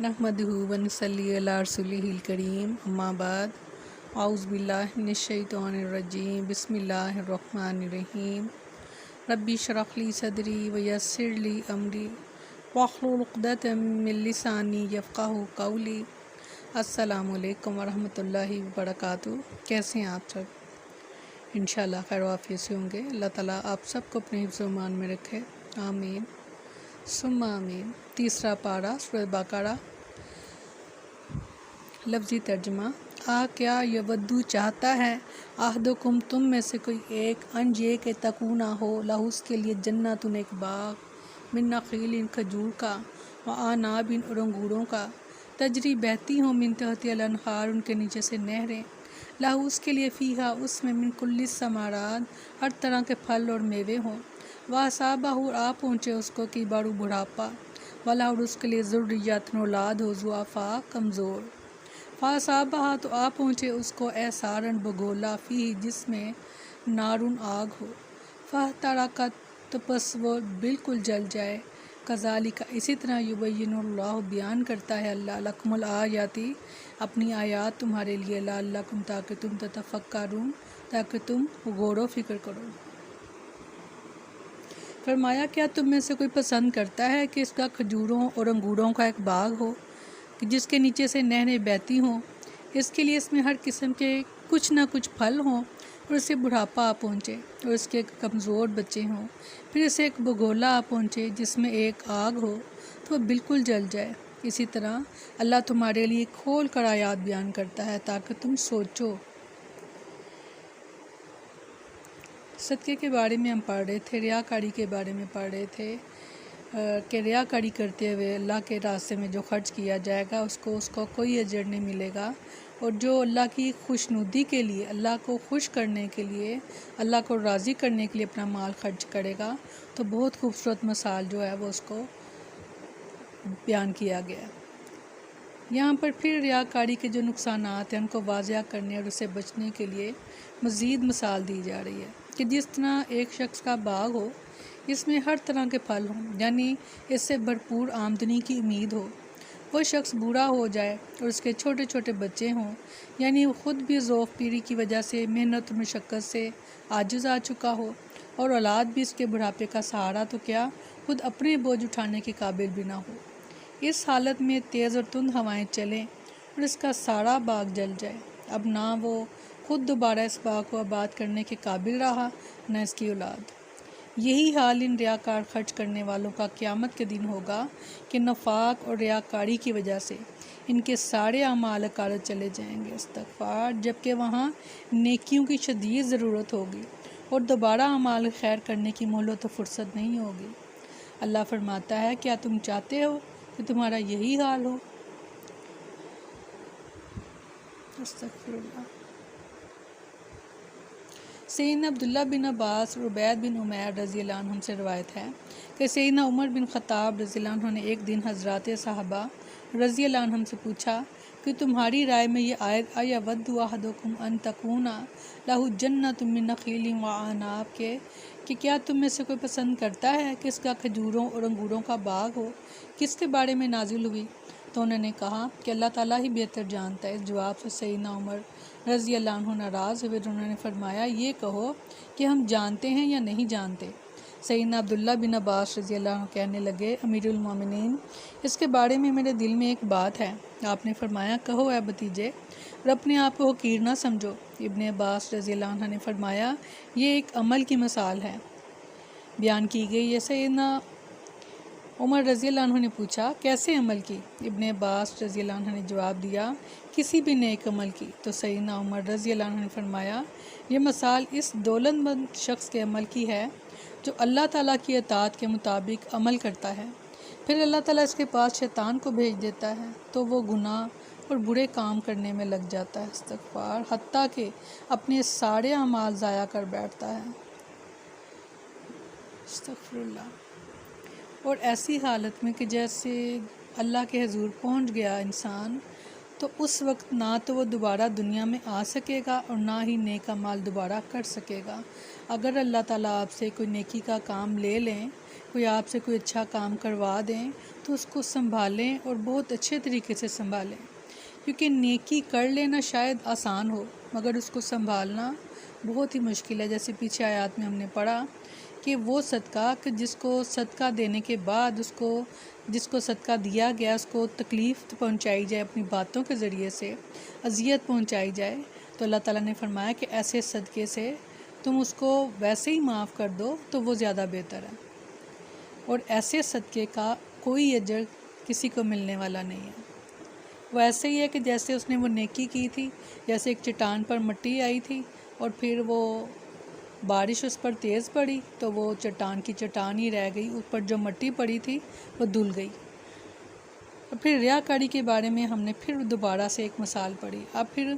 नहमदुहु व नसल्ली अला रसूलिहिल करीम अम्मा बाद औज़ु बिल्लाहि मिनश शैतानिर रजीम बिस्मिल्लाहिर रहमानिर रहीम रब्बी इश्रह ली सदरी व यस्सिर ली अमरी वहलुल उक़दतम मिन लिसानी यफ़क़हू क़ौली। अस्सलामु अलैकुम व रहमतुल्लाहि व बरकातुहू। कैसे हैं आप सब? इंशाअल्लाह खैर वाफ़ियत से होंगे। अल्लाह ताला आप सबको अपने हिफ्ज़ व ईमान में रखे, आमीन सुम्मा आमीन। तीसरा पारा सूरह बकरा। लफ्ज़ी तर्जुमा। क्या यवद्दू चाहता है अहदुकुम तुम में से कोई एक अन ये के तकूना हो लहू उसके लिए जन्नतुन एक बाग मिन नखीलिन खजूर का व अनाबिन और अंगूरों का तजरी बहती हो मिन तहतिल अनहार उनके नीचे से नहरें लहू उसके लिए फ़ीहा उसमें मिन कुल्ली समारात हर तरह के फल और मेवे हों वह साबाहू और आ पहुँचे उसको कि बारू बुढ़ापा वाला और उसके लिए ज़ुर्रियतन औलाद हो ज़ुआफ़ा कमज़ोर फ़ासाबहा तो आ पहुँचे उसको एसारन बगोला फ़ी जिसमें नारुन आग हो फ़ह तरका तो पस वो बिल्कुल जल जाए कज़ालिका इसी तरह युबय्यिनुल्लाह बयान करता है अल्लाह लकुमुल आयाती अपनी आयात तुम्हारे लिए लअल्लकुम ताकि तुम ततफ़क्करून ताकि तुम गौर व फ़िक्र करो। फरमाया क्या तुम में से कोई पसंद करता है कि इसका खजूरों और अंगूरों का एक बाग हो कि जिसके नीचे से नहरें बहती हों, इसके लिए इसमें हर किस्म के कुछ ना कुछ फल हों और इसे बुढ़ापा आ पहुँचे और इसके कमज़ोर बच्चे हों, फिर इसे एक बगोला आ पहुँचे जिसमें एक आग हो तो वह बिल्कुल जल जाए। इसी तरह अल्लाह तुम्हारे लिए खोल कर आयात बयान करता है ताकि तुम सोचो। सदक़े के बारे में हम पढ़ रहे थे, रियाकारी के बारे में पढ़ रहे थे कि रियाकारी करते हुए अल्लाह के रास्ते में जो खर्च किया जाएगा उसको कोई अजर नहीं मिलेगा, और जो अल्लाह की खुशनुदी के लिए, अल्लाह को खुश करने के लिए, अल्लाह को राज़ी करने के लिए अपना माल खर्च करेगा तो बहुत खूबसूरत मिसाल जो है वो उसको बयान किया गया। यहाँ पर फिर रियाकारी के जो नुकसानात हैं उनको वाज़िया करने और उससे बचने के लिए मज़ीद मिसाल दी जा रही है कि जिस तरह एक शख्स का बाग हो, इसमें हर तरह के फल हों, यानी इससे भरपूर आमदनी की उम्मीद हो, वो शख्स बूढ़ा हो जाए और उसके छोटे छोटे बच्चे हों, यानी वो ख़ुद भी ज़ौफ़ पीरी की वजह से मेहनत और मशक्क़त से आजिज़ आ चुका हो और औलाद भी इसके बुढ़ापे का सहारा तो क्या खुद अपने बोझ उठाने के काबिल भी ना हो। इस हालत में तेज़ और तुंद हवाएं चलें और इसका सारा बाग जल जाए। अब ना वो खुद दोबारा इस बाग को आबाद करने के काबिल रहा, न इसकी औलाद। यही हाल इन रियाकार खर्च करने वालों का क़यामत के दिन होगा कि नफाक और रियाकारी की वजह से इनके सारे अमाल अकारत चले जाएंगे इस्तग़फ़ार, जबकि वहाँ नेकियों की शदीद ज़रूरत होगी और दोबारा अमाल खैर करने की मोहलत और फुर्सत नहीं होगी। अल्लाह फरमाता है, क्या तुम चाहते हो कि तुम्हारा यही हाल हो? अस्तग़फ़िरुल्लाह। सैयदना अब्दुल्ला बिन अब्बास और उबैद बिन उमैर रज़ियल्लाहु अन्हुम से रवायत है कि सैयदना उमर बिन ख़त्ताब रज़ियल्लाहु अन्हु ने एक दिन हज़रात सहाबा रज़ियल्लाहु अन्हुम से पूछा कि तुम्हारी राय में ये आयत अयवद्दु अहदुकुम अन तकूना लहू जन्नतुम मिन नखीलिन व अनाब के कि क्या तुम में से कोई पसंद करता है कि इसका खजूरों और अंगूरों का बाग हो, किसके बारे में नाजिल हुई? तो उन्होंने कहा कि अल्लाह ताला ही बेहतर जानता है। इस जवाब से सैयदना उमर रज़ी अल्लाह अन्हु नाराज़ हुए। उन्होंने फरमाया, ये कहो कि हम जानते हैं या नहीं जानते। सैयदना अब्दुल्ला बिन अब्बास रज़ी अल्लाह अन्हु कहने लगे, अमीरुल मोमिनीन, इसके बारे में मेरे दिल में एक बात है। आपने फरमाया, कहो ऐ भतीजे, और अपने आप को हकीर ना समझो। इब्ने अब्बास रज़ी अल्लाह अन्हु ने फरमाया, ये एक अमल की मिसाल है बयान की गई। ये सैयदना उमर रज़ी अल्लाह अन्हु ने पूछा, कैसे अमल की? इब्ने अब्बास रज़ी अल्लाह अन्हु ने जवाब दिया, किसी भी नेक अमल की। तो सैयदना उमर रज़ी अल्लाह अन्हु ने फरमाया, ये मिसाल इस दौलतमंद शख्स के अमल की है जो अल्लाह ताला की अताअत के मुताबिक अमल करता है, फिर अल्लाह ताला इसके पास शैतान को भेज देता है तो वो गुनाह और बुरे काम करने में लग जाता है इस्तग़फ़ार, हत्ता कि अपने सारे अमाल ज़ाया कर बैठता है। अस्तग़फ़िरुल्लाह। और ऐसी हालत में कि जैसे अल्लाह के हुज़ूर पहुंच गया इंसान, तो उस वक्त ना तो वो दोबारा दुनिया में आ सकेगा और ना ही नेक अमाल दोबारा कर सकेगा। अगर अल्लाह ताला आपसे कोई नेकी का काम ले लें کوئی آپ سے کوئی اچھا کام کروا دیں تو اس کو سنبھالیں اور بہت اچھے طریقے سے سنبھالیں، کیونکہ نیکی کر لینا شاید آسان ہو مگر اس کو سنبھالنا بہت ہی مشکل ہے۔ جیسے پیچھے آیات میں ہم نے پڑھا کہ وہ صدقہ کہ جس کو صدقہ دینے کے بعد جس کو صدقہ دیا گیا اس کو تکلیف پہنچائی جائے، اپنی باتوں کے ذریعے سے اذیت پہنچائی جائے، تو اللہ تعالیٰ نے فرمایا کہ ایسے صدقے سے تم اس کو ویسے ہی معاف کر دو تو وہ زیادہ بہتر ہے، اور ایسے صدقے کا کوئی اجر کسی کو ملنے والا نہیں ہے۔ وہ ایسے ہی ہے کہ جیسے اس نے وہ نیکی کی تھی، جیسے ایک چٹان پر مٹی آئی تھی اور پھر وہ بارش اس پر تیز پڑی تو وہ چٹان کی چٹان ہی رہ گئی، اوپر جو مٹی پڑی تھی وہ دھل گئی۔ اور پھر ریاکاری کے بارے میں ہم نے پھر دوبارہ سے ایک مثال پڑھی۔ اب پھر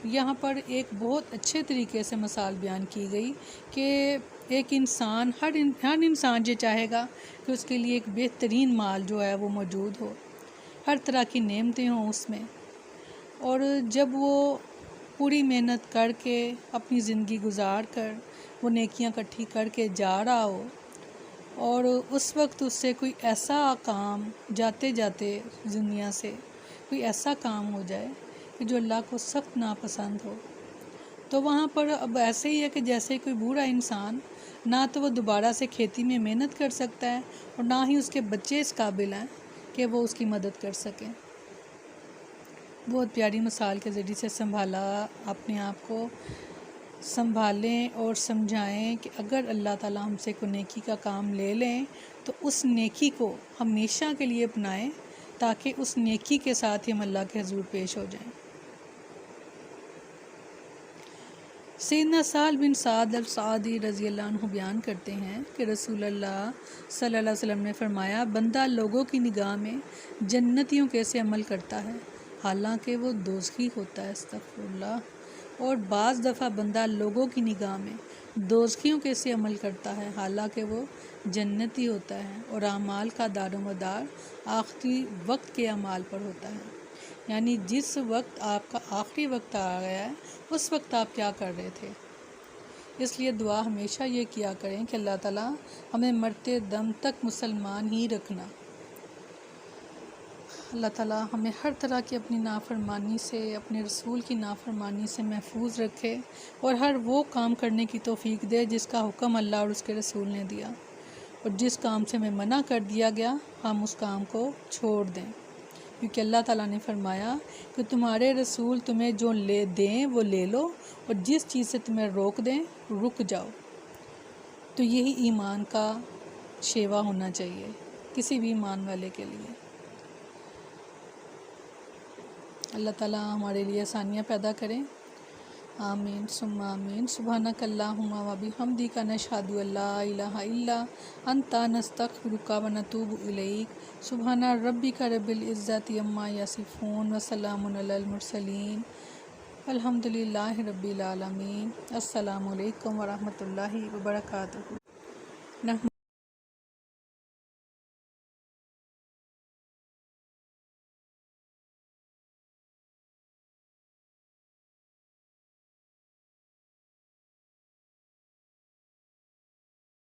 یہاں پر ایک بہت اچھے طریقے سے مثال بیان کی گئی کہ ایک انسان ہر انسان یہ چاہے گا کہ اس کے لیے ایک بہترین مال جو ہے وہ موجود ہو، ہر طرح کی نعمتیں ہوں اس میں، اور جب وہ پوری محنت کر کے اپنی زندگی گزار کر وہ نیکیاں اکٹھی کر کے جا رہا ہو، اور اس وقت اس سے کوئی ایسا کام جاتے جاتے دنیا سے کوئی ایسا کام ہو جائے کہ جو اللہ کو سخت ناپسند ہو، تو وہاں پر اب ایسے ہی ہے کہ جیسے کوئی بوڑھا انسان نہ تو وہ دوبارہ سے کھیتی میں محنت کر سکتا ہے اور نہ ہی اس کے بچے اس قابل ہیں کہ وہ اس کی مدد کر سکیں۔ بہت پیاری مثال کے ذریعے سے سنبھالا، اپنے آپ کو سنبھالیں اور سمجھائیں کہ اگر اللہ تعالیٰ ہم سے کوئی نیکی کا کام لے لیں تو اس نیکی کو ہمیشہ کے لیے اپنائیں تاکہ اس نیکی کے ساتھ ہی ہم اللہ کے حضور پیش ہو جائیں۔ سیدنا سہل بن سعد الساعدی رضی اللہ عنہ بیان کرتے ہیں کہ رسول اللہ صلی اللہ علیہ وسلم نے فرمایا، بندہ لوگوں کی نگاہ میں جنتیوں کیسے عمل کرتا ہے حالانکہ وہ دوزخی ہوتا ہے، استغفر اللہ، اور بعض دفعہ بندہ لوگوں کی نگاہ میں دوزخیوں کیسے عمل کرتا ہے حالانکہ وہ جنتی ہوتا ہے، اور اعمال کا دار و مدار آخری وقت کے اعمال پر ہوتا ہے، یعنی جس وقت آپ کا آخری وقت آ گیا ہے اس وقت آپ کیا کر رہے تھے۔ اس لیے دعا ہمیشہ یہ کیا کریں کہ اللہ تعالیٰ ہمیں مرتے دم تک مسلمان ہی رکھنا، اللہ تعالیٰ ہمیں ہر طرح کی اپنی نافرمانی سے، اپنے رسول کی نافرمانی سے محفوظ رکھے اور ہر وہ کام کرنے کی توفیق دے جس کا حکم اللہ اور اس کے رسول نے دیا، اور جس کام سے ہمیں منع کر دیا گیا ہم اس کام کو چھوڑ دیں، کیونکہ اللہ تعالیٰ نے فرمایا کہ تمہارے رسول تمہیں جو لے دیں وہ لے لو، اور جس چیز سے تمہیں روک دیں رک جاؤ۔ تو یہی ایمان کا شیوا ہونا چاہیے کسی بھی ایمان والے کے لیے۔ اللہ تعالیٰ ہمارے لیے آسانیاں پیدا کریں، آمین ثم آمین۔ سبحانک اللہم و بحمدک نشہد ان لا الہ الا انت نستغفرک و نتوب الیک۔ سبحان ربک رب العزت عما یصفون وسلام علی المرسلین الحمد للہ رب العالمین۔ السلام علیکم ورحمۃ اللہ وبرکاتہ۔